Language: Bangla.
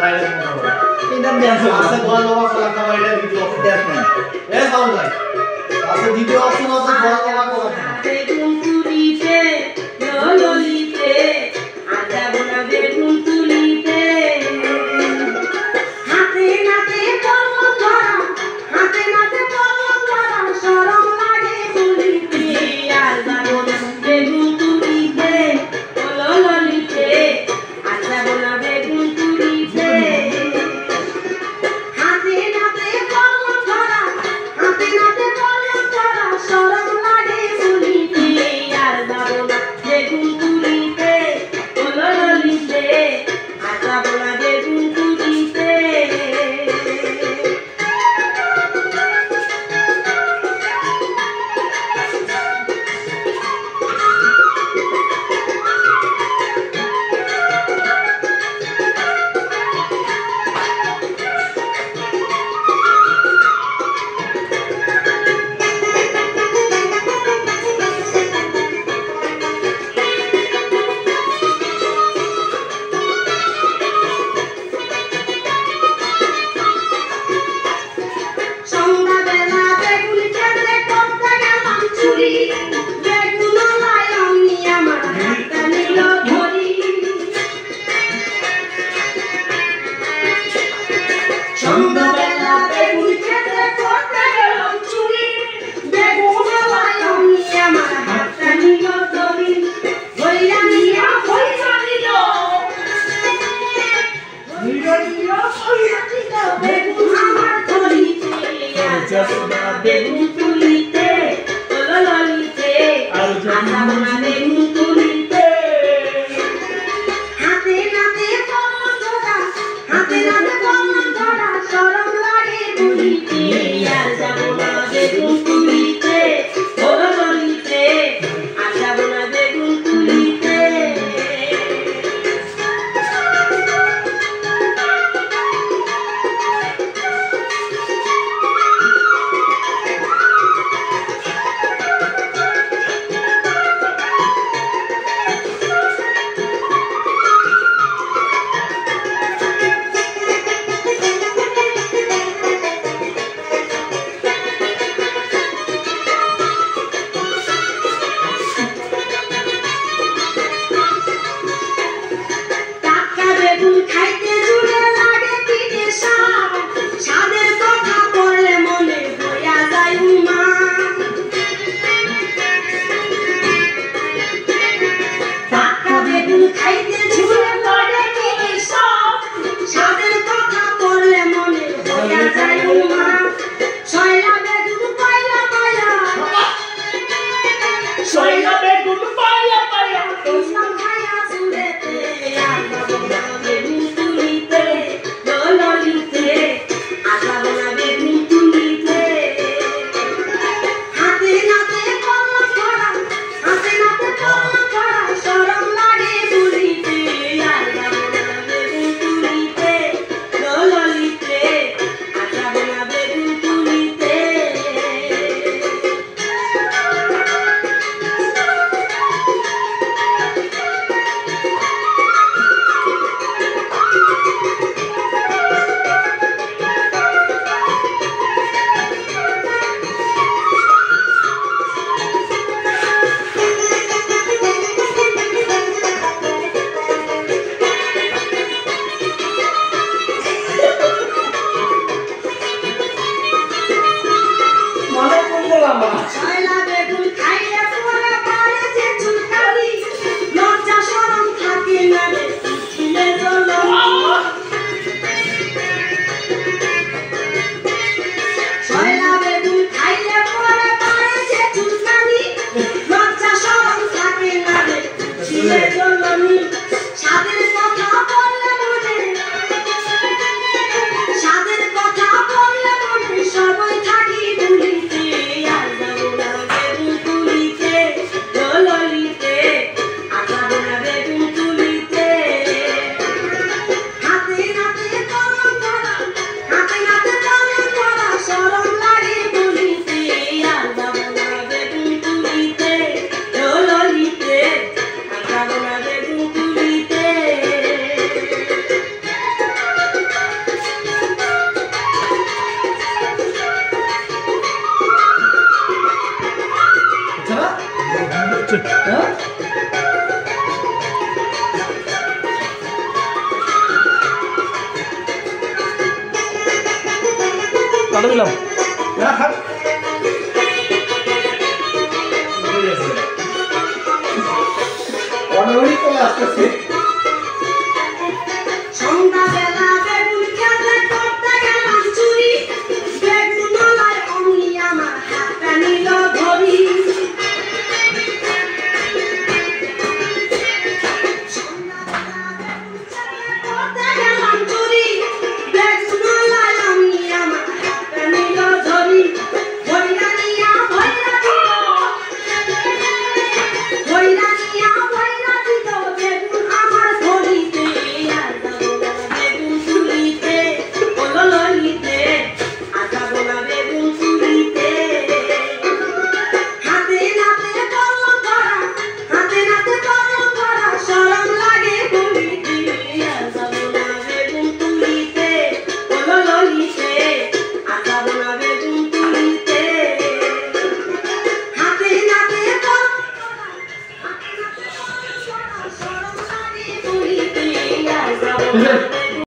Tidak biasa. Asa gol logo kala kama ida video of death man. Yes, how like? Asa video of no asa gol logo kala. Bedum tulite, lololite, aja bona bedum tulite. Hate nate pollo dhara, hate nate pollo dhara, sharam lage tulite, aja bona bedum tulite, lololite, aja bona bedum tulite. Hate nate pollo dhara, hate nate pollo dhara, sharam lage tulite, aja bona bedum tulite, lololite, aja bona bedum tulite. সন্ধ্যাবেলা বেগুন খেতে করতে গেলাম চুরি, বেগুন আলাই অমনি আমার হাতটা নিল ধরি। সন্ধ্যাবেলা বেগুন খেতে করতে গেলাম চুরি, বেগুন আলাই অমনি আমার হাতটা নিল ধরি। হইয়া নিয়া হইয়া নিল, হইয়া নিয়া হইয়া নিল, বেগুন আমার ধরিতে, আজা বোনা বেগুন তুলিতে, ললললিতে, আজা বোনা বেগুন তুলিতে। হাতে নাতে কলম ধরা, হাতে নাতে কলম ধরা, শরম লাগে বলিতে, আজা বোনা বেগুন তুলিতে, ললললিতে, আজা বোনা বেগুন তুলিতে। টাটকা বেগুন খাইতে জুড়ে লাগে কি যে স্বাদ, স্বাদের কথা পড়লে মনে হইয়া যায় উন্মাদ। টাটকা বেগুন খাইতে জুড়ে লাগে কি যে স্বাদ, স্বাদের কথা পড়লে মনে হইয়া যায় উন্মাদ। শৈলা বেগুন পাইলা পাইলা, শৈলা বেগুন পাইলা পাইলা, তোমরা খাইয়া চুলেতে, আজা বোনা বেগুন তুলিতে, লললিতে, আজা বোনা বেগুন তুলিতে। হাতে নাতে কলম ধরা, হাতে নাতে কলম ধরা, শরম লাগে বলিতে, আজা বোনা বেগুন তুলিতে, লললিতে, আজা বোনা বেগুন তুলিতে। হচ্ছে হ্যাঁ কাটা দিলাম না খাট অনবরই চলে আসতেছে